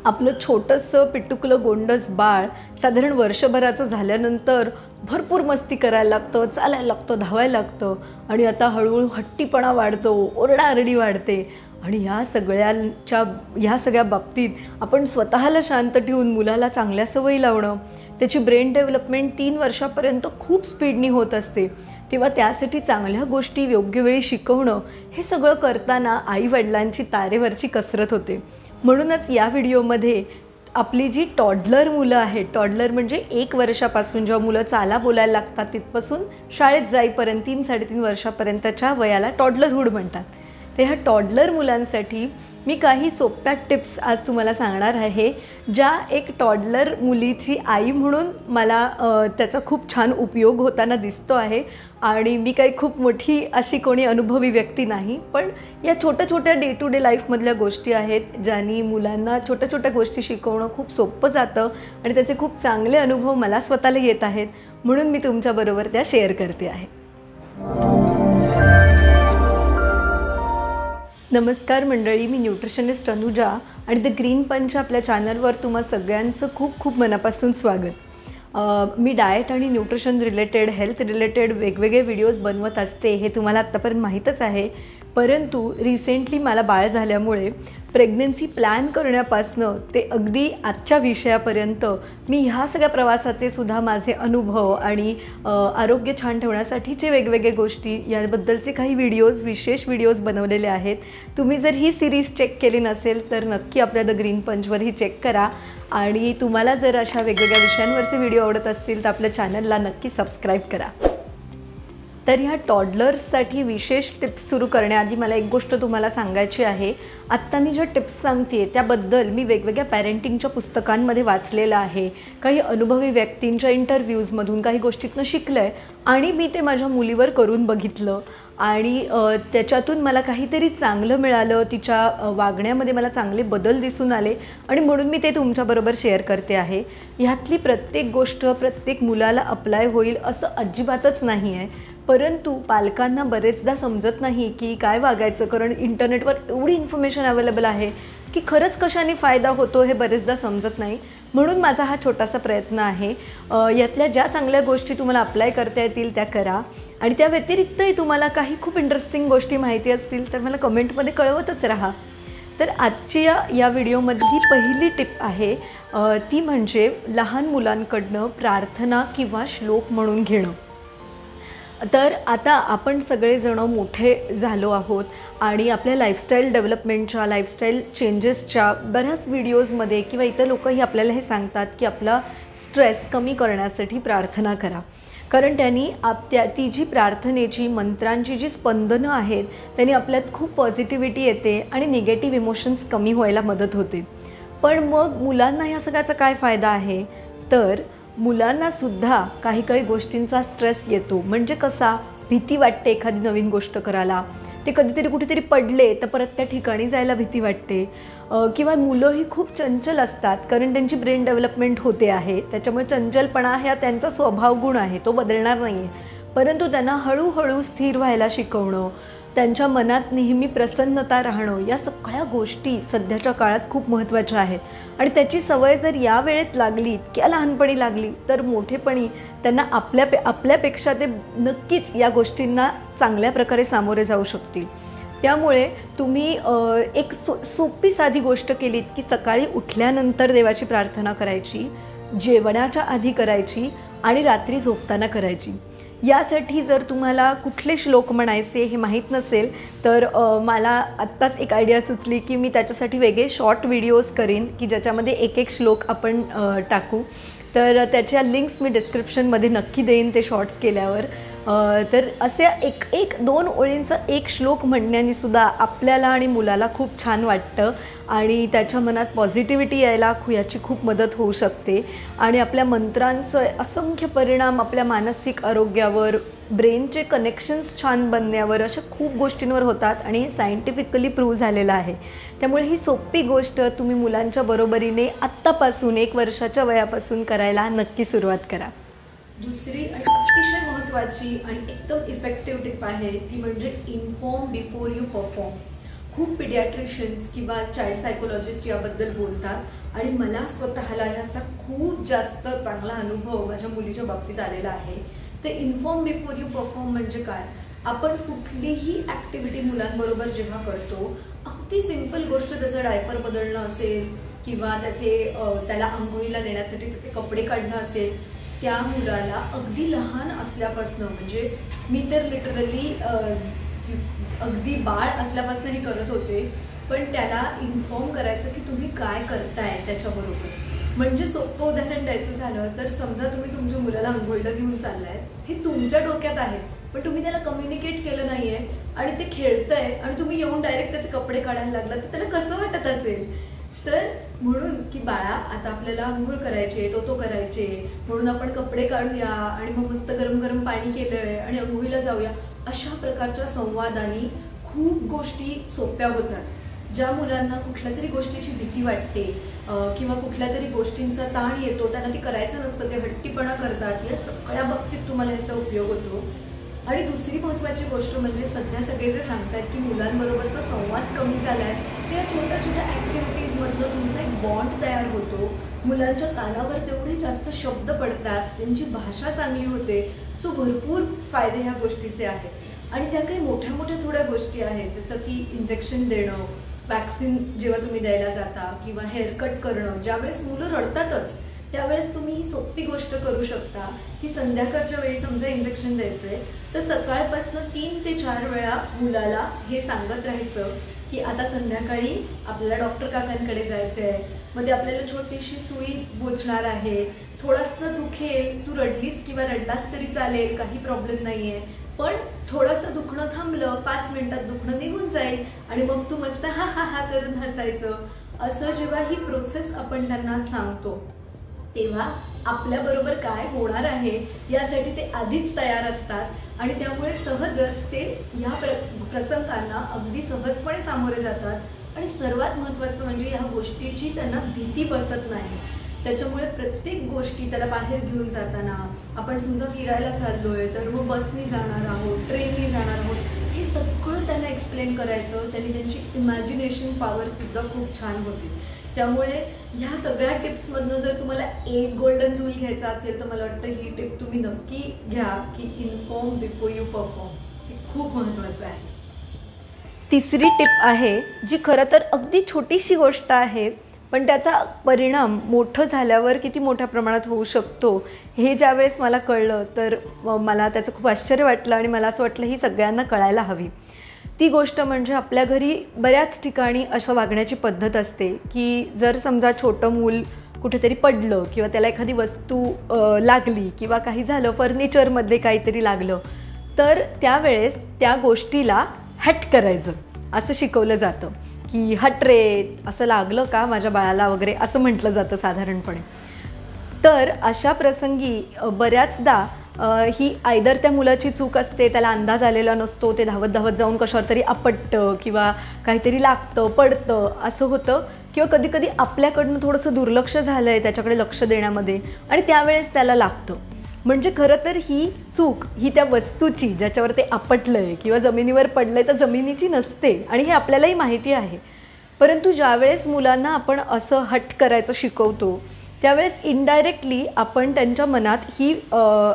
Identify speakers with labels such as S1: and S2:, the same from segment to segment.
S1: आपलं छोटंसं पिटुकलं गोंडस बाळ साधारण वर्षभराचं झाल्यानंतर भरपूर मस्ती करायला लागतं, चालायला लागतं, धावायला लागतं आणि आता हळूहळू हट्टीपणा वाढतो, ओरडाआरडी वाढते आणि ह्या सगळ्या बाबतीत आपण स्वतःला शांत ठेवून मुलाला चांगल्या सवयी लावणं, त्याची ब्रेन डेव्हलपमेंट 3 वर्षापर्यंत खूप स्पीडनी होत असते, तेव्हा त्यासाठी चांगल्या गोष्टी योग्य वेळी शिकवणं हे सगळं करताना आईवडिलांची तारेवरची कसरत होते. म्हणूनच या व्हिडिओमध्ये आपली जी टॉडलर मुलं आहेत, टॉडलर म्हणजे 1 वर्षापासून जेव्हा मुलं चाला बोलायला लागतात तिथपासून शाळेत जाईपर्यंत 3-3.5 वर्षापर्यंतच्या वयाला टॉडलरहूड म्हणतात. ते ह्या टॉडलर मुलांसाठी मी काही सोप्या टिप्स आज तुम्हाला सांगणार आहे, ज्या एक टॉडलर मुलीची आई म्हणून मला त्याचा खूप छान उपयोग होताना दिसतो आहे. आणि मी काही खूप मोठी अशी कोणी अनुभवी व्यक्ती नाही, पण या छोट्या छोट्या डे टू डे लाईफमधल्या गोष्टी आहेत ज्यांनी मुलांना छोट्या छोट्या गोष्टी शिकवणं खूप सोपं जातं आणि त्याचे खूप चांगले अनुभव मला स्वतःला येत आहेत, म्हणून मी तुमच्याबरोबर त्या शेअर करते आहे. नमस्कार मंडळी, मी न्यूट्रिशनिस्ट अनुजा आणि द ग्रीन पंच आपल्या चॅनलवर तुम्हा सगळ्यांचं खूप खूप मनापासून स्वागत. मी डाएट आणि न्यूट्रिशन रिलेटेड, हेल्थ रिलेटेड वेगवेगळे व्हिडिओज बनवत असते, हे तुम्हाला आत्तापर्यंत माहीतच आहे. परंतु रिसेंटली मला बाळ झाल्यामुळे प्रेग्नन्सी प्लॅन करण्यापासनं ते अगदी आजच्या विषयापर्यंत मी ह्या सगळ्या प्रवासाचे सुद्धा माझे अनुभव आणि आरोग्य छान ठेवण्यासाठीचे वेगवेगळे गोष्टी याबद्दलचे काही विशेष व्हिडिओज बनवलेले आहेत. तुम्ही जर ही सिरीज चेक केली नसेल तर नक्की आपल्या द ग्रीन पंचवरही चेक करा आणि तुम्हाला जर अशा वेगवेगळ्या विषयांवरचे व्हिडिओ आवडत असतील तर आपल्या चॅनलला नक्की सबस्क्राईब करा. तर ह्या टॉडलर्ससाठी विशेष टिप्स सुरू करण्याआधी मला एक गोष्ट तुम्हाला सांगायची आहे. आत्ता मी ज्या टिप्स सांगते त्याबद्दल मी वेगवेगळ्या पॅरेंटिंगच्या पुस्तकांमध्ये वाचलेलं आहे, काही अनुभवी व्यक्तींच्या इंटरव्ह्यूजमधून काही गोष्टीतनं शिकलं आहे आणि मी ते माझ्या मुलीवर करून बघितलं आणि त्याच्यातून मला काहीतरी चांगलं मिळालं, तिच्या वागण्यामध्ये मला चांगले बदल दिसून आले आणि म्हणून मी ते तुमच्याबरोबर शेअर करते आहे. ह्यातली प्रत्येक गोष्ट प्रत्येक मुलाला अप्लाय होईल असं अजिबातच नाही आहे, परंतु पालकांना बरेचदा समजत नाही की काय वागायचं, कारण इंटरनेटवर एवढी इन्फॉर्मेशन अवेलेबल आहे की खरंच कशाने फायदा होतो हे बरेचदा समजत नाही. म्हणून माझा हा छोटासा प्रयत्न आहे. यातल्या ज्या चांगल्या गोष्टी तुम्हाला अप्लाय करता येतील त्या करा आणि त्या व्यतिरिक्तही तुम्हाला काही खूप इंटरेस्टिंग गोष्टी माहिती असतील तर मला कमेंटमध्ये कळवतच राहा. तर आजची या व्हिडिओमधली पहिली टिप आहे ती म्हणजे लहान मुलांकडनं प्रार्थना किंवा श्लोक म्हणून घेणं. तर आता आपण सगळेजण मोठे झालो आहोत आणि आपल्या लाईफस्टाईल डेव्हलपमेंटच्या, लाईफस्टाईल चेंजेसच्या बऱ्याच व्हिडिओजमध्ये किंवा इतर लोकही आपल्याला हे सांगतात की आपला स्ट्रेस कमी करण्यासाठी प्रार्थना करा, कारण त्यांनी ती जी प्रार्थनेची, मंत्रांची जी स्पंदनं आहेत त्यांनी आपल्यात खूप पॉझिटिव्हिटी येते आणि निगेटिव्ह इमोशन्स कमी व्हायला मदत होते. पण मग मुलांना ह्या सगळ्याचा काय फायदा आहे, तर मुलांनासुद्धा काही गोष्टींचा स्ट्रेस येतो. म्हणजे कसा, भीती वाटते एखादी नवीन गोष्ट करायला, ते कधीतरी कुठेतरी पडले तर परत त्या ठिकाणी जायला भीती वाटते, किंवा मुलंही खूप चंचल असतात कारण त्यांची ब्रेन डेव्हलपमेंट होते आहे, त्याच्यामुळे चंचलपणा हा त्यांचा स्वभाव गुण आहे, तो बदलणार नाही आहे. परंतु त्यांना हळूहळू स्थिर व्हायला शिकवणं, त्यांच्या मनात नेहमी प्रसन्नता राहणं, या सगळ्या गोष्टी सध्याच्या काळात खूप महत्त्वाच्या आहेत आणि त्याची सवय जर या वेळेत लागली किंवा लहानपणी लागली तर मोठेपणी त्यांना आपल्यापेक्षा ते नक्कीच या गोष्टींना चांगल्या प्रकारे सामोरे जाऊ शकतील. त्यामुळे तुम्ही एक सोपी साधी गोष्ट केलीत की सकाळी उठल्यानंतर देवाची प्रार्थना करायची, जेवणाच्या आधी करायची आणि रात्री झोपताना करायची. यासाठी जर तुम्हाला कुठले श्लोक म्हणायचे हे माहीत नसेल तर मला आत्ताच एक आयडिया सुचली की मी त्याच्यासाठी वेगळे शॉर्ट व्हिडिओज करीन की ज्याच्यामध्ये एक श्लोक आपण टाकू. तर त्याच्या लिंक्स मी डिस्क्रिप्शनमध्ये नक्की देईन ते शॉर्ट्स केल्यावर. तर असे एक 2 ओळींचा एक श्लोक म्हणण्याने सुद्धा आपल्याला आणि मुलाला खूप छान वाटतं आणि त्याच्या मनात पॉझिटिव्हिटी यायला याची खूप मदत होऊ शकते आणि आपल्या मंत्रांचं असंख्य परिणाम आपल्या मानसिक आरोग्यावर, ब्रेनचे कनेक्शन्स छान बनण्यावर, अशा खूप गोष्टींवर होतात आणि हे सायंटिफिकली प्रूव्ह झालेलं आहे. त्यामुळे ही सोपी गोष्ट तुम्ही मुलांच्या बरोबरीने आत्तापासून 1 वर्षाच्या वयापासून करायला नक्की सुरुवात करा. दुसरी आणि अतिशय महत्त्वाची आणि एकदम इफेक्टिव्ह टिप आहे ती म्हणजे इन्फॉर्म बिफोर यू परफॉर्म. खूप पिडियाट्रिशियन्स किंवा चाइल्ड सायकोलॉजिस्ट याबद्दल बोलतात आणि मला स्वतःला याचा खूप जास्त चांगला अनुभव माझ्या मुलीच्या बाबतीत आलेला आहे. तर इन्फॉर्म बिफोर यू परफॉर्म म्हणजे काय? आपण कुठलीही ॲक्टिव्हिटी मुलांबरोबर जेव्हा करतो, अगदी सिंपल गोष्ट त्याचं डायपर बदलणं असेल किंवा त्याला आंघोळीला नेण्यासाठी त्याचे कपडे काढणं असेल, त्या मुलाला अगदी लहान असल्यापासून, म्हणजे मी तर लिटरली अगदी बाळ असल्यापासून हे करत होते, पण त्याला इन्फॉर्म करायचं की तुम्ही काय करताय त्याच्याबरोबर. म्हणजे सोपं उदाहरण द्यायचं झालं तर समजा तुम्ही तुमच्या मुलाला आंघोळीला घेऊन चाललाय, हे तुमच्या डोक्यात आहे पण तुम्ही त्याला कम्युनिकेट केलं नाहीये आणि ते खेळतंय आणि तुम्ही येऊन डायरेक्ट त्याचे कपडे काढायला लागला तर त्याला कसं वाटत असेल. तर म्हणून की बाळा आता आपल्याला आंघोळ करायचे, तो करायचे, म्हणून आपण कपडे काढूया आणि मग मस्त गरम गरम पाणी केलंय आणि आंघोळीला जाऊया. अशा प्रकारच्या संवादाने खूप गोष्टी सोप्या होतात. ज्या मुलांना कुठल्या तरी गोष्टीची भीती वाटते किंवा कुठल्या तरी गोष्टींचा ताण येतो, त्यांना ते करायचं नसतं, ते हट्टीपणा करतात, या सगळ्या बाबतीत तुम्हाला ह्याचा उपयोग होतो. आणि दुसरी महत्त्वाची गोष्ट म्हणजे सध्या सगळे जे सांगतात की मुलांबरोबरचा संवाद कमी झाला आहे, त्या छोट्या छोट्या ॲक्टिव्हिटीजमधनं तुमचा एक बॉन्ड तयार होतो. मुलांच्या कानावर तेवढे जास्त शब्द पडतात, त्यांची भाषा चांगली होते. सो भरपूर फायदे ह्या गोष्टीचे आहेत. आणि ज्या काही मोठ्या मोठ्या थोड्या गोष्टी आहेत, जसं की इंजेक्शन देणं, वॅक्सिन जेव्हा तुम्ही द्यायला जाता किंवा हेअरकट करणं, ज्यावेळेस मुलं रडतातच त्यावेळेस तुम्ही ही सोपी गोष्ट करू शकता की संध्याकाळच्या वेळी समजा इंजेक्शन द्यायचंय तर सकाळपासून 3 ते 4 वेळा मुलाला हे सांगत राहायचं की आता संध्याकाळी आपल्याला डॉक्टर काकांकडे जायचं आहे, मग ते आपल्याला छोटीशी सुई बोचणार आहे, थोडंसं दुखेल, तू रडलीस किंवा रडलास तरी चालेल, काही प्रॉब्लेम नाही आहे, पण थोडंसं दुखणं थांबलं, 5 मिनिटात दुखणं निघून जाईल आणि मग तू मस्त हा हा हा करून हसायचं. असं जेव्हा ही प्रोसेस आपण त्यांना सांगतो तेव्हा आपल्याबरोबर काय होणार आहे यासाठी ते आधीच तयार असतात आणि त्यामुळे सहजच ते या प्रसंगांना अगदी सहजपणे सामोरे जातात. आणि सर्वात महत्त्वाचं म्हणजे या गोष्टीची त्यांना भीती बसत नाही. त्याच्यामुळे प्रत्येक गोष्टी त्याला बाहेर घेऊन जाताना, आपण समजा फिरायला चाललोय तर मग बसनी जाणार आहोत, ट्रेननी जाणार आहोत, हे सगळं त्यांना एक्सप्लेन करायचं, त्यांनी त्यांची इमॅजिनेशन पॉवरसुद्धा खूप छान होती. त्यामुळे ह्या सगळ्या टिप्समधनं जर तुम्हाला एक गोल्डन रूल घ्यायचा असेल तर मला वाटतं ही टिप तुम्ही नक्की घ्या की इन्फॉर्म बिफोर यू परफॉर्म. हे खूप महत्त्वाचं आहे. तिसरी टिप आहे जी खरं तर अगदी छोटीशी गोष्ट आहे पण त्याचा परिणाम मोठं झाल्यावर किती मोठ्या प्रमाणात होऊ शकतो हे ज्यावेळेस मला कळलं तर मला त्याचं खूप आश्चर्य वाटलं आणि मला असं वाटलं ही सगळ्यांना कळायला हवी. ती गोष्ट म्हणजे आपल्या घरी बऱ्याच ठिकाणी असं वागण्याची पद्धत असते की जर समजा छोटं मूल कुठेतरी पडलं किंवा त्याला एखादी वस्तू लागली किंवा काही झालं, फर्निचरमध्ये काहीतरी लागलं, तर त्यावेळेस त्या गोष्टीला हट करायचं असं शिकवलं जातं की हट रे, असं लागलं का माझ्या बाळाला वगैरे असं म्हटलं जातं साधारणपणे. तर अशा प्रसंगी बऱ्याचदा ही आयदर त्या मुलाची चूक असते, त्याला अंदाज आलेला नसतो, ते धावत धावत जाऊन कशावर तरी आपटतं किंवा काहीतरी लागतं, पडतं असं होतं, किंवा कधीकधी आपल्याकडनं थोडंसं दुर्लक्ष झालं आहे त्याच्याकडे लक्ष देण्यामध्ये आणि त्यावेळेस त्याला लागतं. म्हणजे खरं तर ही चूक ही त्या वस्तूची ज्याच्यावर ते आपटलं आहे किंवा जमिनीवर पडलं आहे तर जमिनीची नसते आणि हे आपल्यालाही माहिती आहे. परंतु ज्यावेळेस मुलांना आपण असं हट करायचं शिकवतो त्यावेळेस इनडायरेक्टली आपण त्यांच्या मनात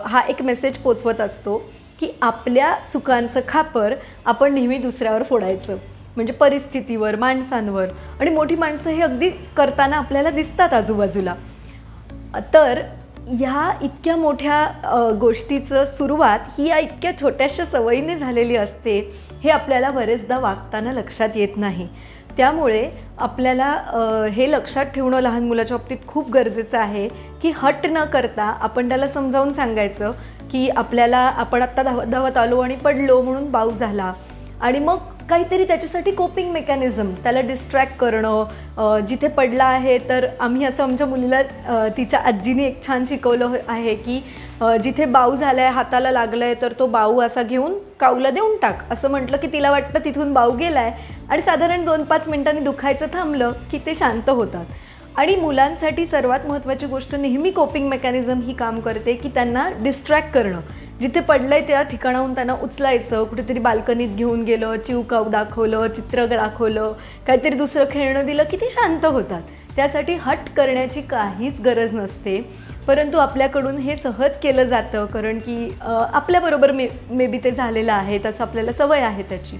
S1: हा एक मेसेज पोचवत असतो की आपल्या चुकांचं खापर आपण नेहमी दुसऱ्यावर फोडायचं, म्हणजे परिस्थितीवर, माणसांवर. आणि मोठी माणसं हे अगदी करताना आपल्याला दिसतात आजूबाजूला. तर ह्या इतक्या मोठ्या गोष्टीचं सुरुवात ही या इतक्या छोट्याशा सवयीने झालेली असते हे आपल्याला बरेचदा वागताना लक्षात येत नाही. त्यामुळे आपल्याला हे लक्षात ठेवणं लहान मुलाच्या बाबतीत खूप गरजेचं आहे की हट न करता आपण त्याला समजावून सांगायचं की आपण आत्ता धावत धावत आलो आणि पडलो म्हणून बाऊ झाला, आणि मग काहीतरी त्याच्यासाठी कोपिंग मेकॅनिझम, त्याला डिस्ट्रॅक्ट करणं. जिथे पडला आहे तर आम्ही असं आमच्या मुलीला तिच्या आजीने एक छान शिकवलं आहे की जिथे बाऊ झाला आहे, हाताला लागलं आहे, तर तो बाऊ असा घेऊन काऊला देऊन टाक असं म्हटलं की तिला वाटतं तिथून बाऊ गेला आहे आणि साधारण 2-5 मिनिटांनी दुखायचं थांबलं की ते शांत होतात. आणि मुलांसाठी सर्वात महत्त्वाची गोष्ट नेहमी कोपिंग मेकॅनिझम ही काम करते की त्यांना डिस्ट्रॅक्ट करणं. जिथे पडलंय त्या ठिकाणाहून त्यांना उचलायचं, कुठेतरी बाल्कनीत घेऊन गेलं, चिवकाव दाखवलं, चित्र दाखवलं, काहीतरी दुसरं खेळणं दिलं की ते शांत होतात. त्यासाठी हट्ट करण्याची काहीच गरज नसते, परंतु आपल्याकडून हे सहज केलं जातं, कारण की आपल्याबरोबर मे बी ते झालेलं आहे, तसं आपल्याला सवय आहे त्याची.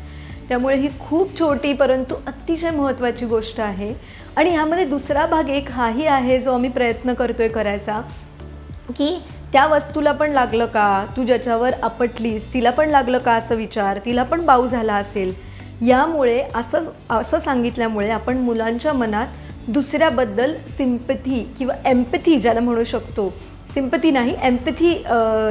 S1: त्यामुळे ही खूप छोटी परंतु अतिशय महत्त्वाची गोष्ट आहे. आणि ह्यामध्ये दुसरा भाग एक हाही आहे जो आम्ही प्रयत्न करतोय करायचा, की त्या वस्तूला पण लागलं का, तू ज्याच्यावर आपटलीस तिला पण लागलं का असं विचार, तिला पण बाऊ झाला असेल. यामुळे असं सांगितल्यामुळे आपण मुलांच्या मनात दुसऱ्याबद्दल सिम्पथी किंवा एम्पथी ज्याला म्हणू शकतो, सिम्पथी नाही एम्पथी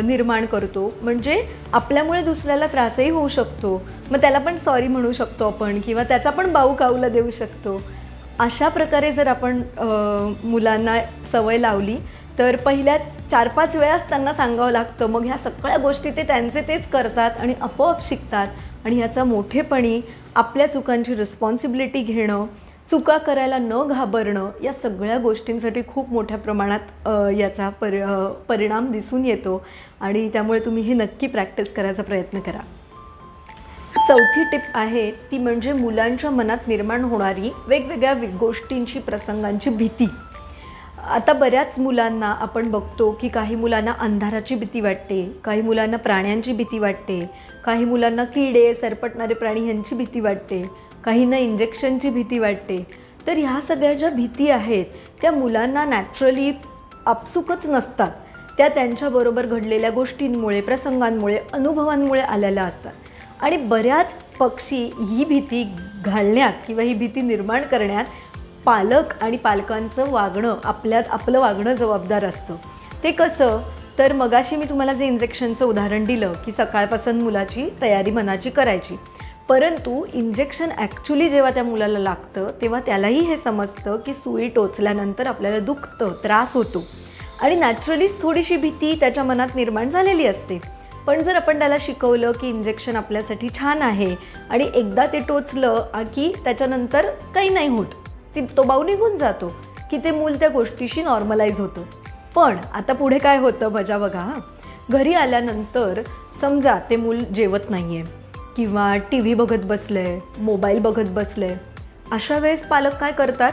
S1: निर्माण करतो. म्हणजे आपल्यामुळे दुसऱ्याला त्रासही होऊ शकतो, मग त्याला पण सॉरी म्हणू शकतो आपण, किंवा त्याचा पण बाऊ काऊला देऊ शकतो. अशा प्रकारे जर आपण मुलांना सवय लावली तर पहिल्या 4-5 वेळाच त्यांना सांगावं लागतं, मग ह्या सगळ्या गोष्टी ते त्यांचे तेच करतात आणि आपोआप शिकतात. आणि ह्याचा मोठेपणी आपल्या चुकांची रिस्पॉन्सिबिलिटी घेणं, चुका करायला न घाबरणं, या सगळ्या गोष्टींसाठी खूप मोठ्या प्रमाणात याचा परिणाम दिसून येतो. आणि त्यामुळे तुम्ही हे नक्की प्रॅक्टिस करायचा प्रयत्न करा. चौथी टिप आहे ती म्हणजे मुलांच्या मनात निर्माण होणारी वेगवेगळ्या गोष्टींची, प्रसंगांची भीती. आता बऱ्याच मुलांना आपण बघतो की काही मुलांना अंधाराची भीती वाटते, काही मुलांना प्राण्यांची भीती वाटते, काही मुलांना किडे, सरपटणारे प्राणी यांची भीती वाटते, काहींना इंजेक्शनची भीती वाटते. तर ह्या सगळ्या ज्या भीती आहेत त्या मुलांना नॅचरली आपसुकच नसतात, त्या त्यांच्याबरोबर घडलेल्या गोष्टींमुळे, प्रसंगांमुळे, अनुभवांमुळे आलेल्या असतात. आणि बऱ्याच पक्षी ही भीती घालण्यात किंवा ही भीती निर्माण करण्यात पालक आणि पालकांचं वागणं, आपलं वागणं जबाबदार असतं. ते कसं, तर मगाशी मी तुम्हाला जे इंजेक्शनचं उदाहरण दिलं की सकाळपासून मुलाची तयारी मनाची करायची, परंतु इंजेक्शन ॲक्च्युली जेव्हा त्या मुलाला लागतं तेव्हा त्यालाही हे समजतं की सुई टोचल्यानंतर आपल्याला दुखतं, त्रास होतो आणि नॅचरलीच थोडीशी भीती त्याच्या मनात निर्माण झालेली असते. पण जर आपण त्याला शिकवलं की इंजेक्शन आपल्यासाठी छान आहे आणि एकदा ते टोचलं की त्याच्यानंतर काही नाही होत, तो बाऊ निघून जातो, की ते मूल त्या गोष्टीशी नॉर्मलाइज होतं. पण आता पुढे काय होतं मजा बघा. घरी आल्यानंतर समजा ते मूल जेवत नाही आहे किंवा टी व्ही बघत बसलं आहे, मोबाईल बघत बसलं आहे. अशा वेळेस पालक काय करतात,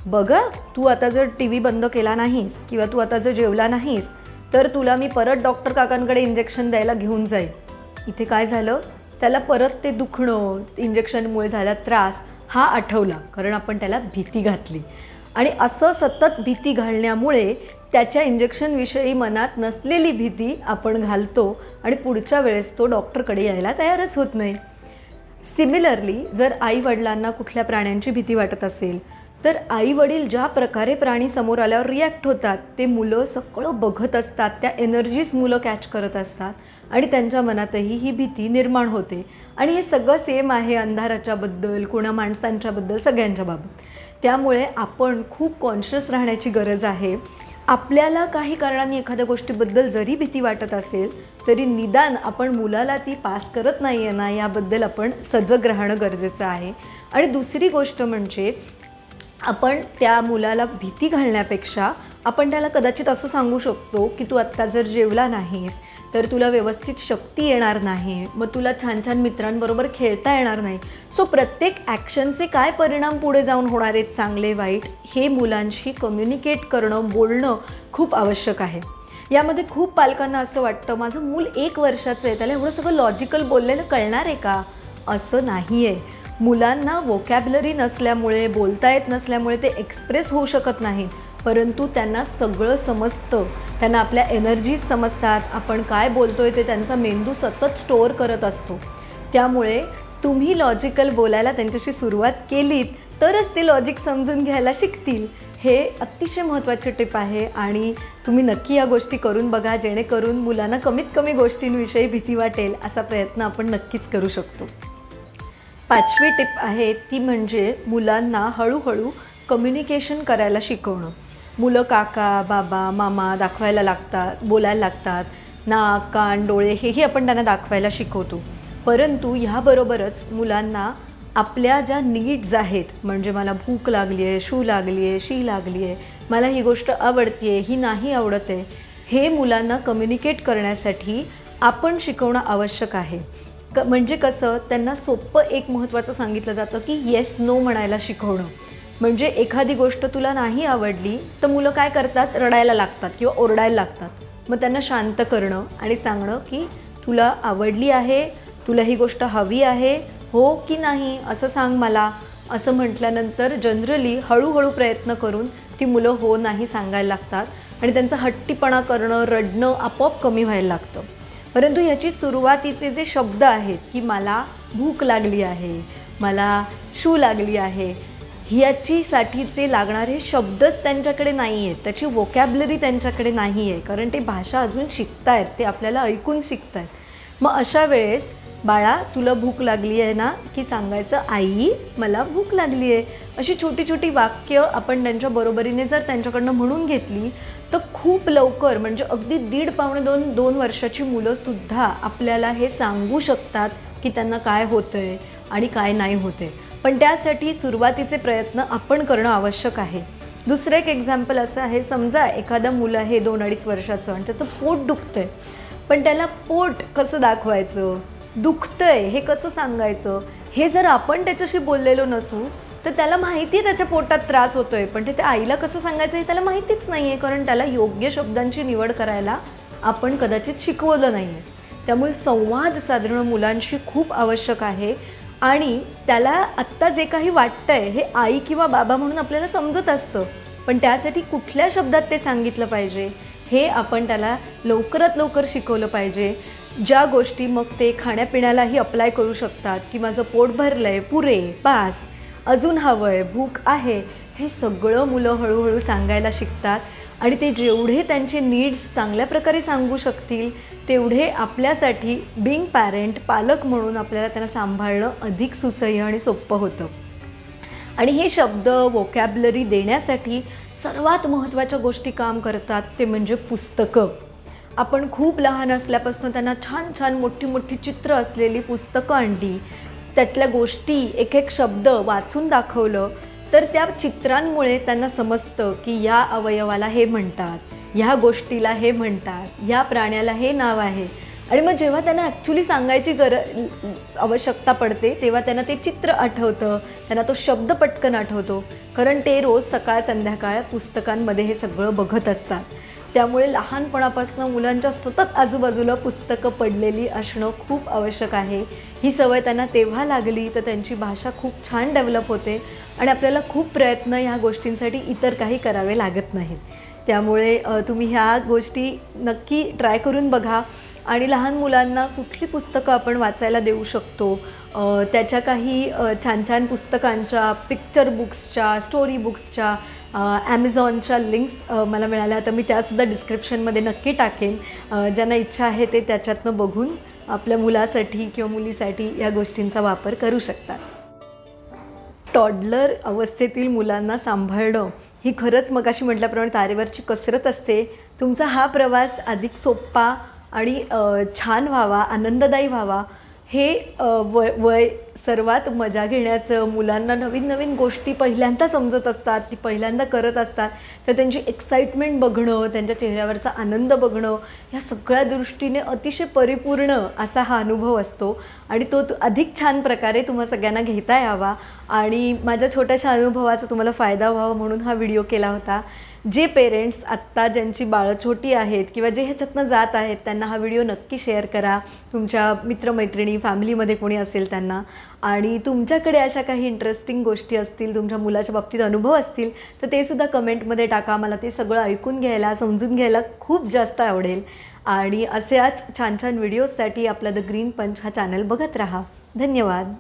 S1: बघा तू आता जर टी व्ही बंद केला नाहीस किंवा तू आता जर जेवला नाहीस तर तुला मी परत डॉक्टर काकांकडे इंजेक्शन द्यायला घेऊन जाईल. इथे काय झालं, त्याला परत ते दुखणं, इंजेक्शनमुळे झाला त्रास हा आठवला, कारण आपण त्याला भीती घातली. आणि असं सतत भीती घालण्यामुळे त्याच्या इंजेक्शनविषयी मनात नसलेली भीती आपण घालतो आणि पुढच्या वेळेस तो डॉक्टरकडे यायला तयारच होत नाही. सिमिलरली जर आई-वडिलांना कुठल्या प्राण्यांची भीती वाटत असेल तर आई-वडील ज्या प्रकारे प्राणी समोर आल्यावर रिॲक्ट होतात ते मुलं सगळं बघत असतात, त्या एनर्जीज मुलं कॅच करत असतात आणि त्यांच्या मनातही ही भीती निर्माण होते. आणि हे सगळं सेम आहे अंधाराच्याबद्दल, कोणा माणसांच्याबद्दल, सगळ्यांच्या बाबत. त्यामुळे आपण खूप कॉन्शियस राहण्याची गरज आहे. आपल्याला काही कारणाने एखाद्या गोष्टीबद्दल जरी भीती वाटत असेल तरी निदान आपण मुलाला ती पास करत नाही आहे ना याबद्दल आपण सजग राहणं गरजेचं आहे. आणि दुसरी गोष्ट म्हणजे आपण त्या मुलाला भीती घालण्यापेक्षा आपण त्याला कदाचित असं सांगू शकतो की तू आत्ता जर जेवला नाहीस तर तुला व्यवस्थित शक्ती येणार नाही, मग तुला छान छान मित्रांबरोबर खेळता येणार नाही. सो प्रत्येक ॲक्शनचे काय परिणाम पुढे जाऊन होणार आहेत, चांगले वाईट, हे मुलांशी कम्युनिकेट करणं, बोलणं खूप आवश्यक आहे. यामध्ये खूप पालकांना असं वाटतं माझं मूल 1 वर्षाचं आहे, त्याला एवढं सगळं लॉजिकल बोललेलं कळणार आहे का? असं नाही आहे. मुलांना वोकॅब्युलरी नसल्यामुळे, बोलता येत नसल्यामुळे ते एक्सप्रेस होऊ शकत नाहीत, परंतु त्यांना सगळं समजतं. त्यांना आपल्या एनर्जीज समजतात, आपण काय बोलतोय ते त्यांचा मेंदू सतत स्टोअर करत असतो. त्यामुळे तुम्ही लॉजिकल बोलायला त्यांच्याशी सुरुवात केलीत तरच ते लॉजिक समजून घ्यायला शिकतील. हे अतिशय महत्त्वाचे टिप आहे आणि तुम्ही नक्की या गोष्टी करून बघा, जेणेकरून मुलांना कमीत कमी गोष्टींविषयी भीती वाटेल असा प्रयत्न आपण नक्कीच करू शकतो. 5वी टिप आहे ती म्हणजे मुलांना हळूहळू कम्युनिकेशन करायला शिकवणं. मुलं काका, बाबा, मामा दाखवायला लागतात, बोलायला लागतात, नाक, कान, डोळे हेही आपण त्यांना दाखवायला शिकवतो. परंतु ह्याबरोबरच मुलांना आपल्या ज्या नीड्स आहेत, म्हणजे मला भूक लागली आहे, शू लागली आहे, शी लागली आहे, मला ही गोष्ट आवडते आहे, ही नाही आवडत आहे, हे मुलांना कम्युनिकेट करण्यासाठी आपण शिकवणं आवश्यक आहे. म्हणजे कसं त्यांना सोपं एक महत्त्वाचं सांगितलं जातं की येस नो म्हणायला शिकवणं. म्हणजे एखादी गोष्ट तुला नाही आवडली तर मुलं काय करतात, रडायला लागतात किंवा ओरडायला लागतात. मग त्यांना शांत करणं आणि सांगणं की तुला आवडली आहे, तुला ही गोष्ट हवी आहे, हो की नाही असं सांग मला. असं म्हटल्यानंतर जनरली हळूहळू प्रयत्न करून ती मुलं हो नाही सांगायला लागतात आणि त्यांचा हट्टीपणा करणं, रडणं आपोआप कमी व्हायला लागतं. परंतु ह्याची सुरुवातीचे जे शब्द आहेत की मला भूक लागली आहे, मला शू लागली आहे, ह्याचीसाठीचे लागणारे शब्दच त्यांच्याकडे नाही आहेत, त्याची वोकॅब्लरी त्यांच्याकडे नाही आहे. कारण ते भाषा अजून शिकत आहेत, ते आपल्याला ऐकून शिकत आहेत. मग अशा वेळेस बाळा तुला भूक लागली आहे ना, की सांगायचं आई मला भूक लागली आहे. अशी छोटी छोटी वाक्य आपण त्यांच्या बरोबरीने जर त्यांच्याकडनं म्हणून घेतली तर खूप लवकर, म्हणजे अगदी 1.5-2 वर्षाची मुलंसुद्धा आपल्याला हे सांगू शकतात की त्यांना काय होतं आहे आणि काय नाही होते. पण त्यासाठी सुरुवातीचे प्रयत्न आपण करणं आवश्यक आहे. दुसरं एक एक्झाम्पल असं आहे, समजा एखादा मुलं आहे 2-2.5 वर्षाचं आणि त्याचं पोट दुखतं आहे, पण त्याला पोट कसं दाखवायचं, दुखतंय हे कसं सांगायचं, हे जर आपण त्याच्याशी बोललेलो नसू तर त्याला माहिती आहे त्याच्या पोटात त्रास होतो आहे, पण ते त्या आईला कसं सांगायचं हे त्याला माहितीच नाही आहे. कारण त्याला योग्य शब्दांची निवड करायला आपण कदाचित शिकवलं नाही आहे. त्यामुळे संवाद साधणं मुलांशी खूप आवश्यक आहे. आणि त्याला आत्ता जे काही वाटतं आहे हे आई किंवा बाबा म्हणून आपल्याला समजत असतं, पण त्यासाठी कुठल्या शब्दात ते सांगितलं पाहिजे हे आपण त्याला लवकरात लवकर शिकवलं पाहिजे. ज्या गोष्टी मग ते खाण्यापिण्यालाही अप्लाय करू शकतात की माझं पोट भरलं आहे, पुरे, पास, अजून हवं आहे, भूक आहे, हे सगळं मुलं हळूहळू सांगायला शिकतात. आणि ते जेवढे त्यांचे नीड्स चांगल्या प्रकारे सांगू शकतील तेवढे आपल्यासाठी बिंग पॅरेंट, पालक म्हणून आपल्याला त्यांना सांभाळणं अधिक सुसह्य आणि सोपं होतं. आणि हे शब्द वोकॅब्लरी देण्यासाठी सर्वात महत्त्वाच्या गोष्टी काम करतात ते म्हणजे पुस्तकं. आपण खूप लहान असल्यापासून त्यांना छान छान मोठी मोठी चित्र असलेली पुस्तकं आणली, त्यातल्या गोष्टी एक एक शब्द वाचून दाखवलं तर त्या चित्रांमुळे त्यांना समजतं की या अवयवाला हे म्हणतात, ह्या गोष्टीला हे म्हणतात, ह्या प्राण्याला हे नाव आहे. आणि मग जेव्हा त्यांना ॲक्च्युली सांगायची आवश्यकता पडते तेव्हा त्यांना ते चित्र आठवतं, त्यांना तो शब्द पटकन आठवतो. कारण ते रोज सकाळ संध्याकाळ पुस्तकांमध्ये हे सगळं बघत असतात. त्यामुळे लहानपणापासून मुलांच्या सतत आजूबाजूला पुस्तकं पडलेली असणं खूप आवश्यक आहे. ही सवय त्यांना तेव्हा लागली तर त्यांची भाषा खूप छान डेव्हलप होते आणि आपल्याला खूप प्रयत्न ह्या गोष्टींसाठी इतर काही करावे लागत नाहीत. त्यामुळे तुम्ही ह्या गोष्टी नक्की ट्राय करून बघा. आणि लहान मुलांना कुठली पुस्तकं आपण वाचायला देऊ शकतो, त्याच्या काही छान छान पुस्तकांच्या, पिक्चर बुक्सच्या, स्टोरी बुक्सच्या ॲमेझॉनच्या लिंक्स मला मिळाल्या तर मी त्यासुद्धा डिस्क्रिप्शनमध्ये नक्की टाकेन. ज्यांना इच्छा आहे ते त्याच्यातनं बघून आपल्या मुलासाठी किंवा मुलीसाठी या गोष्टींचा वापर करू शकतात. टॉडलर अवस्थेतील मुलांना सांभाळणं ही खरंच मगाशी म्हटल्याप्रमाणे तारेवरची कसरत असते. तुमचा हा प्रवास अधिक सोपा आणि छान व्हावा, आनंददायी व्हावा, हे वय सर्वात मजा घेण्याचं. मुलांना नवीन नवीन गोष्टी पहिल्यांदा समजत असतात, ती पहिल्यांदा करत असतात, तर त्यांची एक्साइटमेंट बघणं, त्यांच्या चेहऱ्यावरचा आनंद बघणं, ह्या सगळ्या दृष्टीने अतिशय परिपूर्ण असा हा अनुभव असतो आणि तो अधिक छान प्रकारे तुम्हा सगळ्यांना घेता यावा आणि माझ्या छोट्याशा अनुभवाचा तुम्हाला फायदा व्हावा म्हणून हा व्हिडिओ केला होता. जे पेरेंट्स आत्ता ज्यांची बाळं छोटी आहेत किंवा जे ह्याच्यातनं जात आहेत त्यांना हा व्हिडिओ नक्की शेअर करा, तुमच्या मित्रमैत्रिणी, फॅमिलीमध्ये कोणी असेल त्यांना. आणि तुमच्याकडे अशा काही इंटरेस्टिंग गोष्टी असतील, तुमच्या मुलाच्या बाबतीत अनुभव असतील तर ते सुद्धा कमेंटमध्ये टाका. मला ते सगळं ऐकून घ्यायला, समजून घ्यायला खूप जास्त आवडेल. आणि असेच छान छान व्हिडिओजसाठी आपला द ग्रीन पंच हा चॅनल बघत राहा. धन्यवाद.